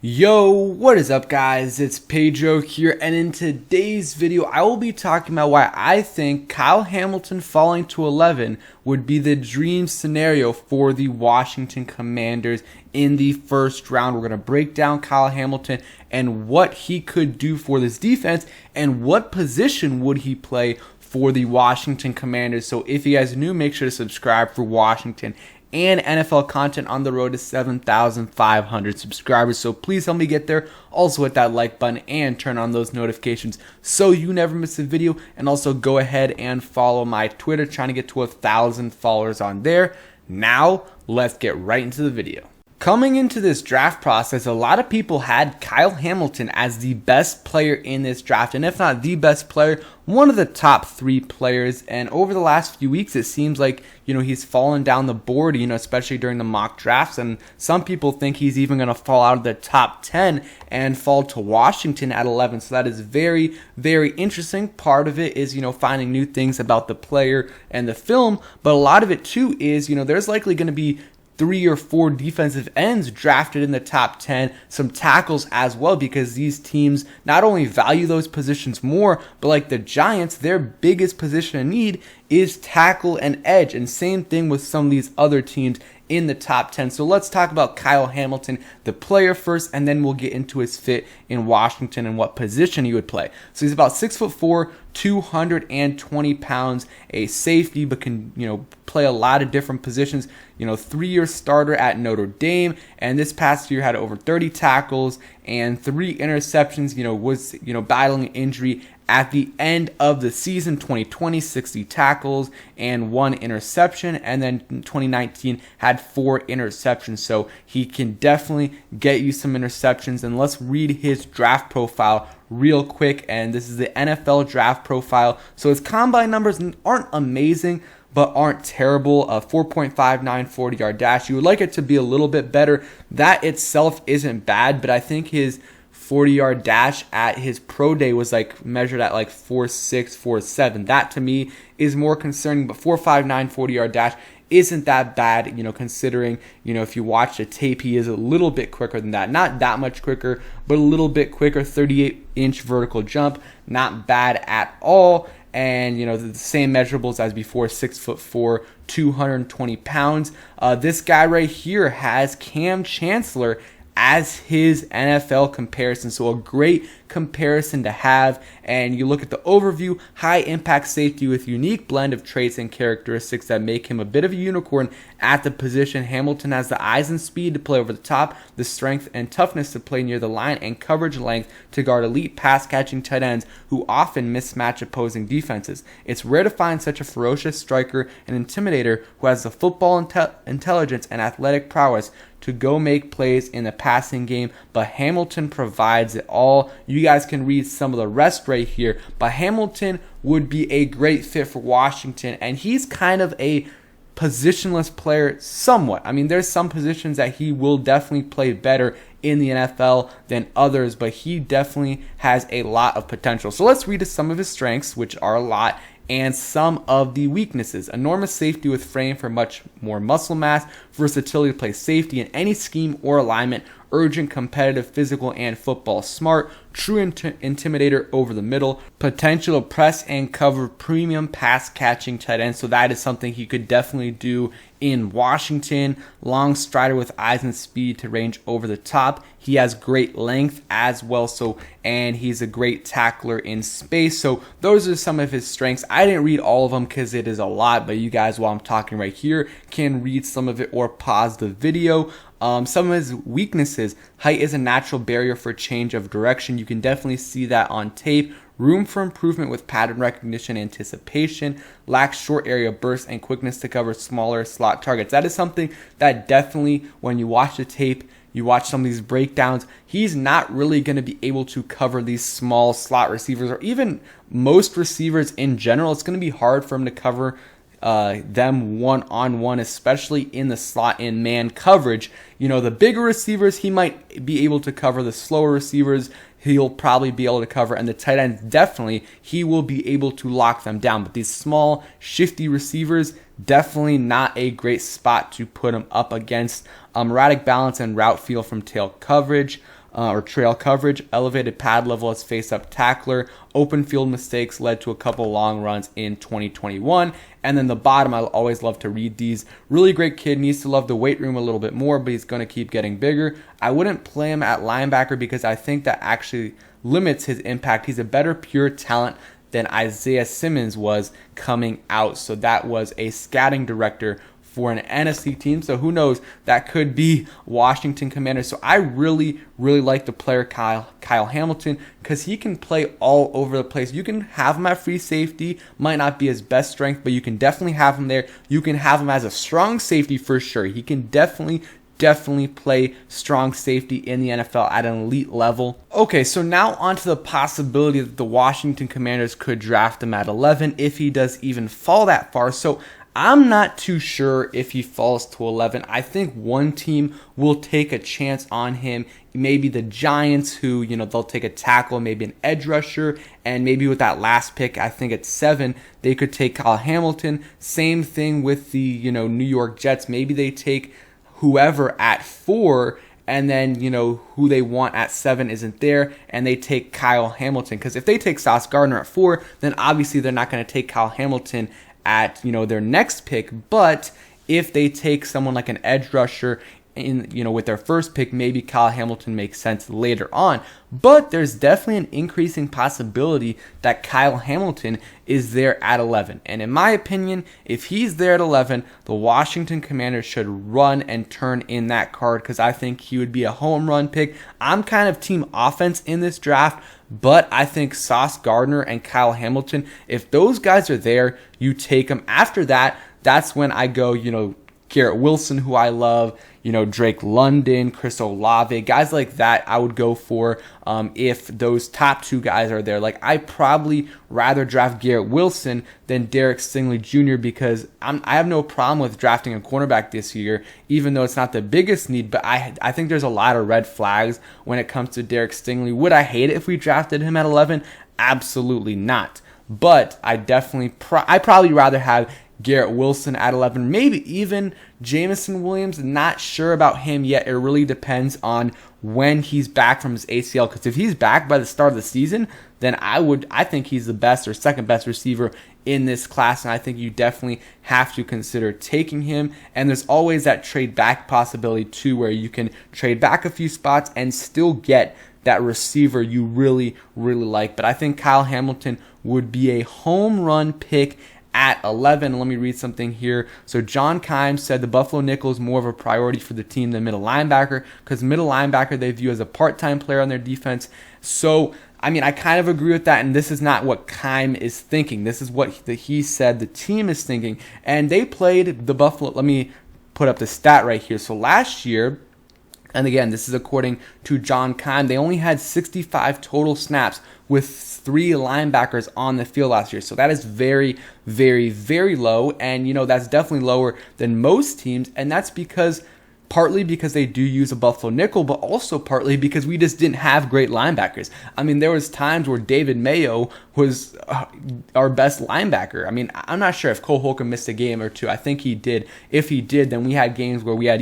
Yo, what is up guys? It's Pedro here, and in today's video I will be talking about why I think Kyle Hamilton falling to 11 would be the dream scenario for the Washington Commanders in the first round. We're going to break down Kyle Hamilton and what he could do for this defense and what position would he play for the Washington Commanders. So if you guys are new, make sure to subscribe for Washington and NFL content on the road to 7,500 subscribers. So please help me get there. Also hit that like button and turn on those notifications so you never miss a video. And also go ahead and follow my Twitter, trying to get to 1,000 followers on there. Now, let's get right into the video. Coming into this draft process, a lot of people had Kyle Hamilton as the best player in this draft, and if not the best player, one of the top 3 players. And over the last few weeks, it seems like, he's fallen down the board, especially during the mock drafts, and some people think he's even going to fall out of the top 10 and fall to Washington at 11. So that is very, very interesting. Part of it is, finding new things about the player and the film, but a lot of it too is, there's likely going to be 3 or 4 defensive ends drafted in the top 10, some tackles as well, because these teams not only value those positions more, but like the Giants, their biggest position in need is tackle and edge, and same thing with some of these other teams in the top 10. So let's talk about Kyle Hamilton, the player, first, and then we'll get into his fit in Washington and what position he would play. So he's about 6'4", 220 pounds, a safety, but can play a lot of different positions. 3-year starter at Notre Dame, and this past year had over 30 tackles and 3 interceptions. Was battling injury at the end of the season. 2020, 60 tackles and 1 interception, and then in 2019 had 4 interceptions. So he can definitely get you some interceptions. And let's read his draft profile real quick, and this is the NFL draft profile. So his combine numbers aren't amazing, but aren't terrible. 4.59 40-yard dash. You would like it to be a little bit better. That itself isn't bad, but I think his 40-yard dash at his pro day was measured at 4.6, 4.7. That to me is more concerning, but 4.59 40-yard dash isn't that bad, considering, if you watch the tape, he is a little bit quicker than that. Not that much quicker, but a little bit quicker. 38-inch vertical jump, not bad at all. And, the same measurables as before, 6'4", 220 pounds. This guy right here has Cam Chancellor as his NFL comparison. So a great comparison to have. And you look at the overview: high impact safety with unique blend of traits and characteristics that make him a bit of a unicorn at the position. Hamilton has the eyes and speed to play over the top, the strength and toughness to play near the line, and coverage length to guard elite pass catching tight ends who often mismatch opposing defenses. It's rare to find such a ferocious striker and intimidator who has the football intelligence and athletic prowess to go make plays in the passing game, but Hamilton provides it all. You guys can read some of the rest right here, but Hamilton would be a great fit for Washington, and he's kind of a positionless player somewhat. I mean, there's some positions that he will definitely play better in the NFL than others, but he definitely has a lot of potential. So let's read some of his strengths, which are a lot, and some of the weaknesses. Enormous safety with frame for much more muscle mass, versatility to play safety in any scheme or alignment, urgent, competitive, physical, and football smart, true intimidator over the middle, potential to press and cover premium pass catching tight end. So that is something he could definitely do in Washington. Long strider with eyes and speed to range over the top. He has great length as well, and he's a great tackler in space. So those are some of his strengths. I didn't read all of them because it is a lot, but you guys, while I'm talking right here, can read some of it or pause the video. Some of his weaknesses: height is a natural barrier for change of direction. You can definitely see that on tape. Room for improvement with pattern recognition, anticipation, lacks short area burst and quickness to cover smaller slot targets. That is something that definitely, when you watch the tape, you watch some of these breakdowns, he's not really going to be able to cover these small slot receivers, or even most receivers in general. It's going to be hard for him to cover them one-on-one, especially in the slot in man coverage. The bigger receivers, he might be able to cover. The slower receivers, he'll probably be able to cover, and the tight ends, definitely he will be able to lock them down. But these small, shifty receivers, definitely not a great spot to put him up against. Erratic balance and route feel from tail coverage. or trail coverage, elevated pad level as face-up tackler, open field mistakes led to a couple long runs in 2021. And then the bottom, I always love to read these. Really great kid, needs to love the weight room a little bit more, but he's going to keep getting bigger. I wouldn't play him at linebacker because I think that actually limits his impact. He's a better pure talent than Isaiah Simmons was coming out. So that was a scouting director for an NFC team. So who knows, that could be Washington Commanders. So I really like the player Kyle Hamilton because he can play all over the place. You can have him at free safety, might not be his best strength, but you can definitely have him there. You can have him as a strong safety for sure. He can definitely play strong safety in the NFL at an elite level. Okay, so now on to the possibility that the Washington Commanders could draft him at 11 if he does even fall that far. So I'm not too sure if he falls to 11. I think one team will take a chance on him. Maybe the Giants, who, they'll take a tackle, maybe an edge rusher, and maybe with that last pick, I think at 7, they could take Kyle Hamilton. Same thing with the, New York Jets. Maybe they take whoever at 4, and then, who they want at 7 isn't there, and they take Kyle Hamilton. Because if they take Sauce Gardner at 4, then obviously they're not going to take Kyle Hamilton at, their next pick. But if they take someone like an edge rusher in, with their first pick, maybe Kyle Hamilton makes sense later on. But there's definitely an increasing possibility that Kyle Hamilton is there at 11. And in my opinion, if he's there at 11, the Washington Commanders should run and turn in that card because I think he would be a home run pick. I'm kind of team offense in this draft, but I think Sauce Gardner and Kyle Hamilton, if those guys are there, you take them. After that, that's when I go, Garrett Wilson, who I love, Drake London, Chris Olave, guys like that I would go for if those top 2 guys are there. Like, I probably rather draft Garrett Wilson than Derek Stingley Jr. because I have no problem with drafting a cornerback this year, even though it's not the biggest need, but I think there's a lot of red flags when it comes to Derek Stingley. Would I hate it if we drafted him at 11? Absolutely not. But I probably rather have Garrett Wilson at 11, maybe even Jameson Williams. Not sure about him yet. It really depends on when he's back from his ACL, because if he's back by the start of the season, then I think he's the best or second best receiver in this class, and I think you definitely have to consider taking him. And there's always that trade back possibility too, where you can trade back a few spots and still get that receiver you really like. But I think Kyle Hamilton would be a home run pick at 11. Let me read something here. So John Keim said the Buffalo nickel is more of a priority for the team than middle linebacker, because middle linebacker they view as a part-time player on their defense. So, I kind of agree with that, and this is not what Keim is thinking. This is what he said the team is thinking. And they played the Buffalo. Let me put up the stat right here. So last year, and again, this is according to John Keim, they only had 65 total snaps with 3 linebackers on the field last year. So that is very low. And, that's definitely lower than most teams. And that's partly because they do use a Buffalo nickel, but also partly because we just didn't have great linebackers. There was times where David Mayo was our best linebacker. I'm not sure if Cole Holcomb missed a game or 2. I think he did. If he did, then we had games where we had,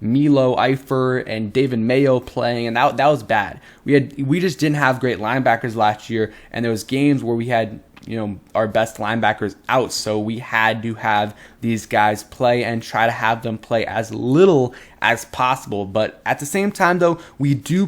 Milo Eifert and David Mayo playing, and that was bad. We just didn't have great linebackers last year, and there was games where we had our best linebackers out, so we had to have these guys play and try to have them play as little as possible. But at the same time, though, we do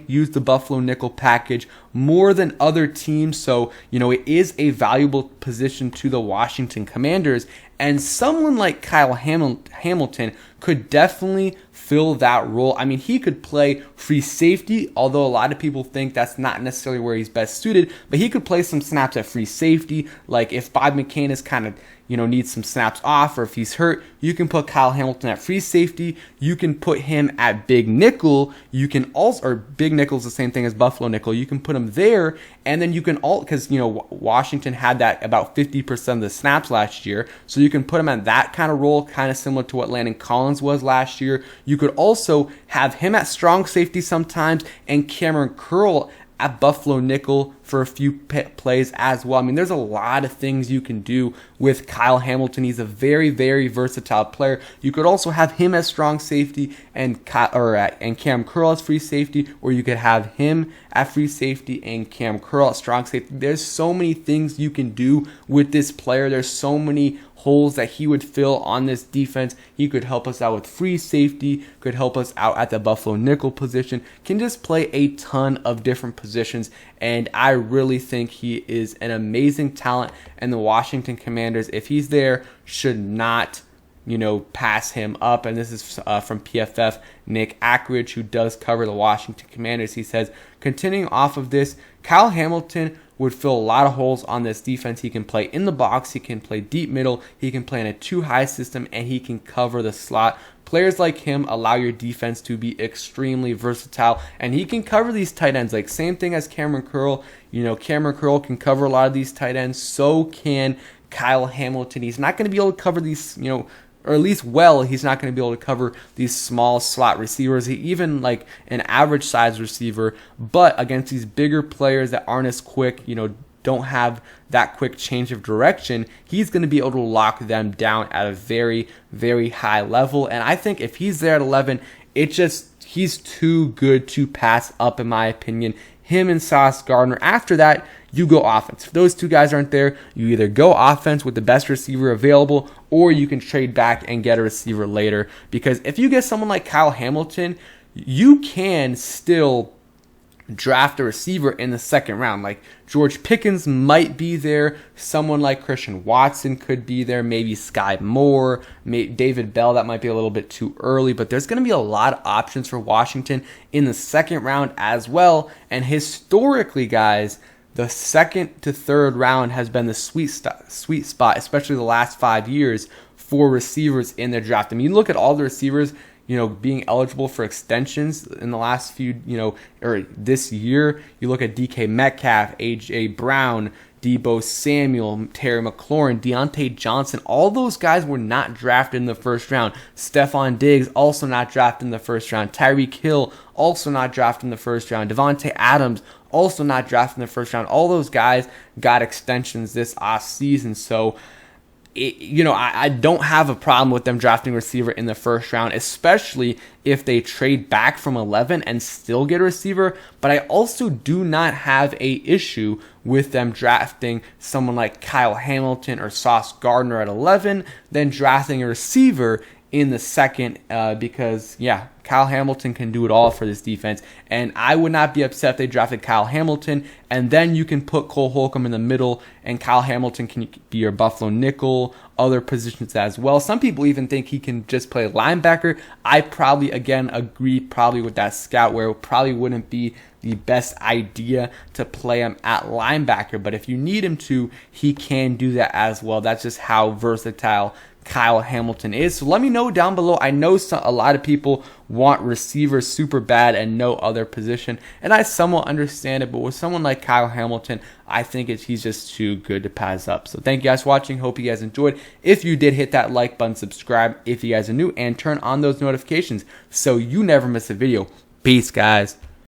use the Buffalo nickel package more than other teams, so it is a valuable position to the Washington Commanders, and someone like Kyle Hamilton could definitely fill that role. He could play free safety, although a lot of people think that's not necessarily where he's best suited, but he could play some snaps at free safety. Like if Bob McCain is kind of needs some snaps off, or if he's hurt, you can put Kyle Hamilton at free safety. You can put him at big nickel. You can also, or big nickel is the same thing as Buffalo nickel. You can put him there, and then you can because Washington had that about 50% of the snaps last year, so you can put him at that kind of role, kind of similar to what Landon Collins was last year. You could also have him at strong safety sometimes, and Cameron Curl at Buffalo nickel for a few plays as well. I mean, there's a lot of things you can do with Kyle Hamilton. He's a very, very versatile player. You could also have him as strong safety and Cam Curl as free safety, or you could have him at free safety and Cam Curl at strong safety. There's so many things you can do with this player. There's so many holes that he would fill on this defense. He could help us out with free safety, could help us out at the Buffalo nickel position, can just play a ton of different positions, and I really think he is an amazing talent, and the Washington Commanders, if he's there, should not pass him up. And this is from PFF Nick Ackridge, who does cover the Washington Commanders. He says, continuing off of this, Kyle Hamilton would fill a lot of holes on this defense. He can play in the box, he can play deep middle, he can play in a 2-high system, and he can cover the slot. Players like him allow your defense to be extremely versatile, and he can cover these tight ends. Like, same thing as Cameron Curl. Cameron Curl can cover a lot of these tight ends. So can Kyle Hamilton. He's not going to be able to cover these, or at least he's not going to be able to cover these small slot receivers, even like an average size receiver. But against these bigger players that aren't as quick, don't have that quick change of direction, he's going to be able to lock them down at a very, very high level. And I think if he's there at 11, he's too good to pass up, in my opinion. Him and Sauce Gardner. After that, you go offense. If those two guys aren't there, you either go offense with the best receiver available, or you can trade back and get a receiver later. Because if you get someone like Kyle Hamilton, you can still draft a receiver in the second round. Like, George Pickens might be there. Someone like Christian Watson could be there. Maybe Sky Moore, David Bell. That might be a little bit too early, but there's going to be a lot of options for Washington in the second round as well. And historically, guys, the second to third round has been the sweet spot, especially the last 5 years, for receivers in their draft. I mean, you look at all the receivers being eligible for extensions in the last few, or this year. You look at DK Metcalf, AJ Brown, Deebo Samuel, Terry McLaurin, Deontay Johnson. All those guys were not drafted in the first round. Stephon Diggs, also not drafted in the first round. Tyreek Hill, also not drafted in the first round. Devontae Adams, also not drafted in the first round. All those guys got extensions this offseason. So, I don't have a problem with them drafting a receiver in the first round, especially if they trade back from 11 and still get a receiver. But I also do not have a issue with them drafting someone like Kyle Hamilton or Sauce Gardner at 11, then drafting a receiver in the second, because Kyle Hamilton can do it all for this defense, and I would not be upset if they drafted Kyle Hamilton, and then you can put Cole Holcomb in the middle, and Kyle Hamilton can be your Buffalo nickel, other positions as well. Some people even think he can just play linebacker. I probably, again, agree with that scout, where it probably wouldn't be the best idea to play him at linebacker, but if you need him to, he can do that as well. That's just how versatile Kyle Hamilton is. So let me know down below. I know a lot of people want receivers super bad and no other position, and I somewhat understand it, but with someone like Kyle Hamilton, I think he's just too good to pass up. So thank you guys for watching. Hope you guys enjoyed. If you did, hit that like button, subscribe if you guys are new, and turn on those notifications so you never miss a video. Peace, guys.